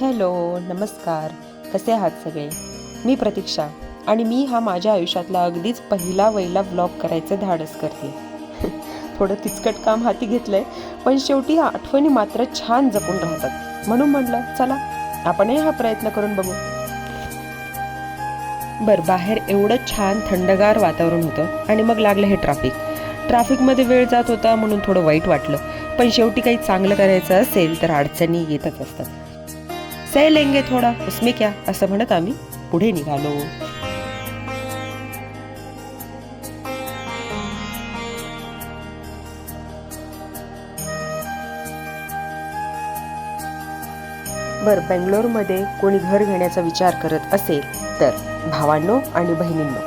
Hello, नमस्कार. कसे आहात सगळे? मी प्रतीक्षा आणि मी हा माझ्या आयुष्यातला अगदीच पहिला व्लॉग करायचं धाडस करते. थोडं किचकट काम हाती घेतलंय, पण शेवटी ह्या आठवणी मात्र छान जपून राहतात. म्हणून म्हटलं चला आपणही हा प्रयत्न करून बघू. बाहेर एवढं छान थंडगार वातावरण होतं आणि मग लागलं हे ट्रॅफिकमध्ये वेळ जात होता म्हणून थोडं वाईट वाटलं. पण शेवटी काही चांगलं करायचं असेल तर अडचणी येतच असतात. सह लेंगे थोडा उसमें क्या असं म्हणत आम्ही पुढे निघालो. बेंगलोरमध्ये कोणी घर घेण्याचा विचार करत असेल तर भावांनो आणि बहिणींनो,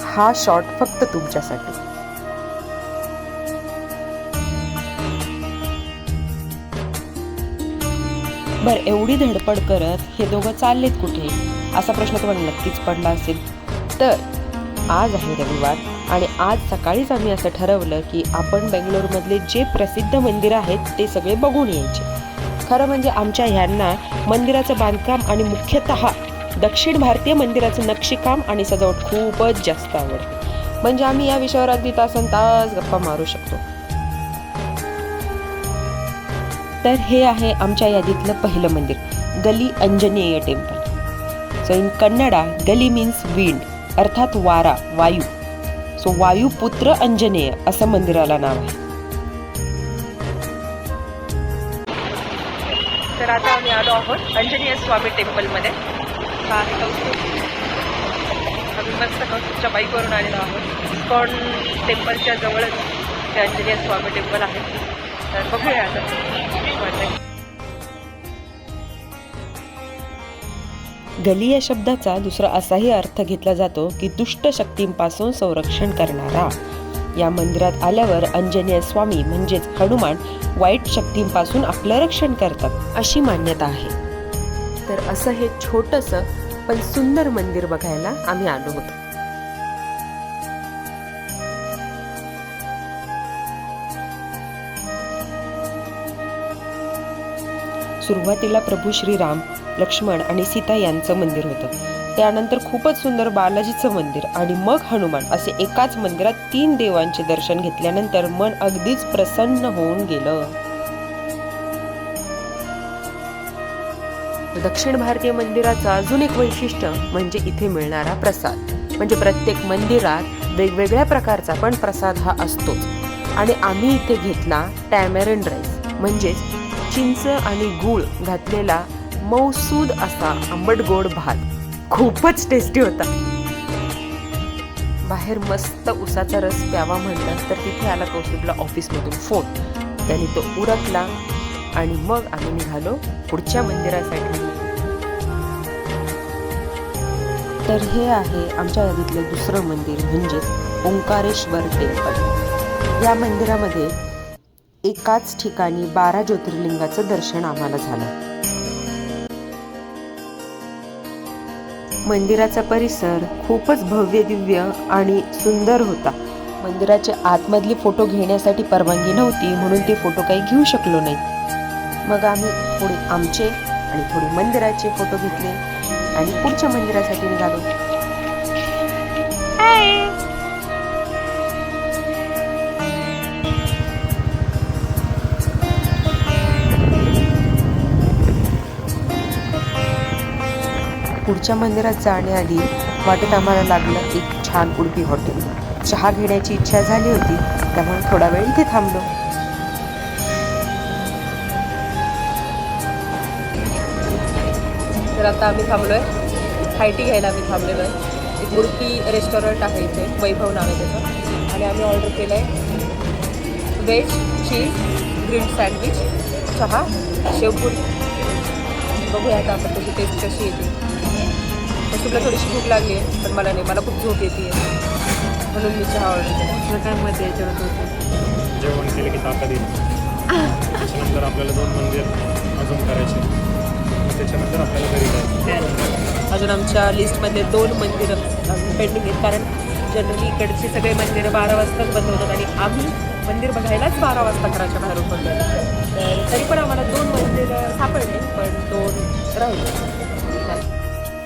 हा शॉट फक्त तुमच्यासाठी. एवढी धडपड करत हे दोघं चाललेत कुठे असा प्रश्न तुम्हाला नक्कीच पडला असेल. तर आज आहे रविवार आणि आज सकाळीच आम्ही असं ठरवलं की आपण बेंगलोरमधले जे प्रसिद्ध मंदिर आहेत ते सगळे बघून यायचे. खरं म्हणजे आमच्या ह्यांना मंदिराचं बांधकाम आणि मुख्यतः दक्षिण भारतीय मंदिराचं नक्षीकाम आणि सजावट खूपच जास्त आवडते. म्हणजे आम्ही या विषयावर अगदी तासनतास गप्पा मारू शकतो. तर हे आहे आमच्या यादीतलं पहिलं मंदिर, Gali Anjaneya temple. So in Kannada gali means wind, अर्थात वारा, वायू. सो वायुपुत्र अंजनेय असं मंदिराला नाव आहे. तर आता आम्ही आलो आहोत अंजनेय स्वामी टेम्पलमध्ये. आम्ही मस्त कौस्तुभच्या बाईकवरून आलेलो आहोत. इस्कॉन टेम्पलच्या जवळच ते अंजनेय स्वामी टेम्पल आहे. तर बघूया आता. गली या शब्दाचा दुसरा असाही अर्थ घेतला जातो की दुष्ट शक्तींपासून संरक्षण करणारा. या मंदिरात आल्यावर अंजनेय स्वामी म्हणजेच हनुमान वाईट शक्तींपासून आपलं रक्षण करतात अशी मान्यता आहे. तर असं हे छोटंसं पण सुंदर मंदिर बघायला आम्ही आलो होतो. सुरुवातीला प्रभू श्रीराम, लक्ष्मण आणि सीता यांचं मंदिर होतं. त्यानंतर खूपच सुंदर बालाजीचं मंदिर आणि मग हनुमान असे एकाच मंदिरात 3 देवांचे दर्शन घेतल्यानंतर मन अगदीच प्रसन्न होऊन गेलं. दक्षिण भारतीय मंदिराचं अजून एक वैशिष्ट्य म्हणजे इथे मिळणारा प्रसाद. म्हणजे प्रत्येक मंदिरात वेगवेगळ्या प्रकारचा पण प्रसाद हा असतोच. आणि आम्ही इथे घेतला टॅमॅरिंड राईस, म्हणजेच चिंच आणि गूळ घातलेला मौसूद असा आंबट गोड भात. खूपच टेस्टी होता. बाहेर मस्त उसाचा रस प्यावा म्हणलं तर तिथे आला कौस्तुभला ऑफिसमधून फोन. त्याने तो उरकला आणि मग आम्ही निघालो पुढच्या मंदिरासाठी. तर हे आहे आमच्या यादीतलं दुसरं मंदिर म्हणजेच ओंकारेश्वर टेम्पल. या मंदिरामध्ये एकाच ठिकाणी 12 ज्योतिर्लिंगाचं दर्शन आम्हाला झालं. मंदिराचा परिसर खूपच भव्य दिव्य आणि सुंदर होता. मंदिराच्या आतमधले फोटो घेण्यासाठी परवानगी नव्हती म्हणून ते फोटो काही घेऊ शकलो नाही. मग आम्ही थोडे आमचे आणि थोडे मंदिराचे फोटो घेतले आणि पुढच्या मंदिरासाठी निघालो. पुढच्या मंदिरात जाण्याआधी वाटेत आम्हाला लागलं एक छान उडपी हॉटेल. चहा घेण्याची इच्छा झाली होती त्यामुळे थोडा वेळ इथे थांबलो. तर आता आम्ही थांबलोय हाय टी घ्यायला. आम्ही थांबलेलो आहे. एक उडपी रेस्टॉरंट आहे इथे, वैभव नाव आहे त्याचं. आणि आम्ही ऑर्डर केलं आहे व्हेज चीज ग्रिल्ड सँडविच, चहा, शेवपुरी. बघूया आता आपण त्याची टेस्ट कशी येते. तुला थोडीशी भूक लागली आहे पण मला नाही, मला खूप झोप येते म्हणून मी चहा ऑर्डर केला. काय मध्ये याच्यावर होतं जेवण केलं की ताकद येईल. त्याच्यानंतर आपल्याला 2 मंदिर अजून करायचे, त्याच्यानंतर आपल्याला घरी जायचं. अजून आमच्या लिस्टमधले 2 मंदिर अजून पेंडिंग आहेत. कारण जनरली इकडचे सगळे मंदिरं 12 वाजताच बंद होतात आणि आम्ही मंदिर बघायलाच 12 वाजता घराच्या बाहेर पडलो. तर तरी पण आम्हाला 2 मंदिर सापडले, पण 2 राहिले.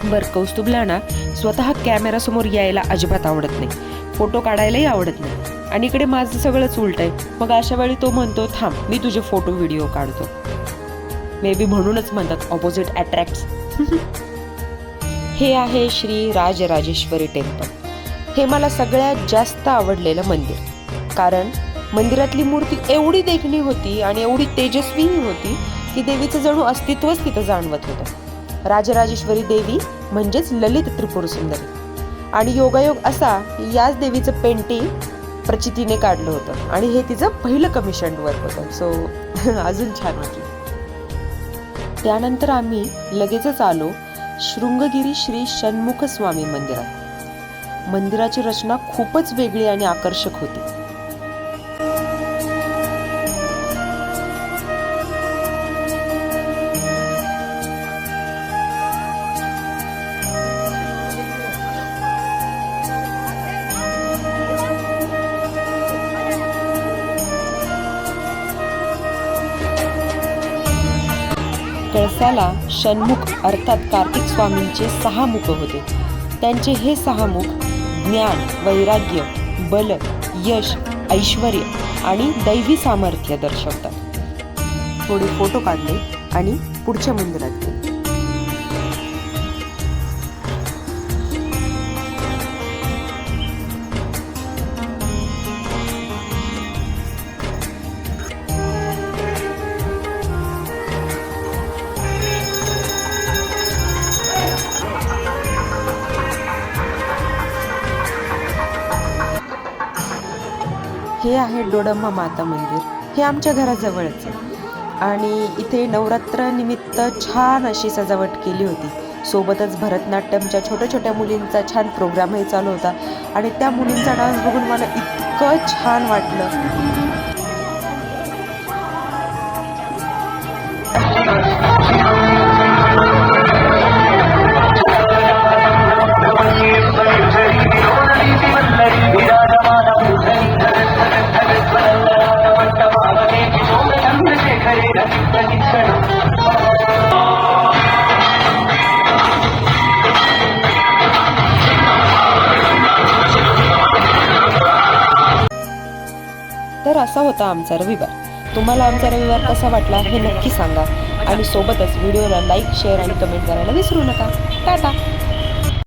बरं, कौस्तुभला ना स्वतः कॅमेरासमोर यायला अजिबात आवडत नाही, फोटो काढायलाही आवडत नाही. आणि इकडे माझं सगळंच उलट आहे. मग अशा वेळी तो म्हणतो, थांब मी तुझे फोटो व्हिडिओ काढतो. मे बी म्हणूनच म्हणतात ऑपोजिट अट्रॅक्ट्स. हे आहे श्री राजराजेश्वरी टेम्पल. हे मला सगळ्यात जास्त आवडलेलं मंदिर, कारण मंदिरातली मूर्ती एवढी देखणी होती आणि एवढी तेजस्वीही होती की देवीचं जणू अस्तित्वच तिथं जाणवत होतं. राजराजेश्वरी देवी म्हणजेच ललित त्रिपुर सुंदरी. आणि योगायोग असा की याच देवीचं पेंटिंग प्रचितीने काढलं होतं आणि हे तिचं पहिलं कमिशन वर्क होतं. सो अजून छान वाटलं. त्यानंतर आम्ही लगेचच आलो शृंगगिरी श्री षण्मुख स्वामी मंदिरात. मंदिराची रचना खूपच वेगळी आणि आकर्षक होती. कळसाला षण्मुख अर्थात कार्तिक स्वामींचे 6 मुख होते. त्यांचे हे 6 मुख ज्ञान, वैराग्य, बल, यश, ऐश्वर आणि दैवी सामर्थ्य दर्शवतात. थोडे फोटो काढले आणि पुढच्या मंदिरात गेले. हे आहे डोडम्मा माता मंदिर. हे आमच्या घराजवळच आहे आणि इथे नवरात्र निमित्त छान अशी सजावट केली होती. सोबतच भरतनाट्यमच्या छोट्या छोट्या मुलींचा छान प्रोग्रामही चालू होता आणि त्या मुलींचा डान्स बघून मला इतकं छान वाटलं. तर असा होता आमचा रविवार. तुम्हाला आमचा रविवार कसा वाटला हे नक्की सांगा आणि सोबतच व्हिडिओला लाईक, शेअर आणि कमेंट करायला विसरू नका. टाटा.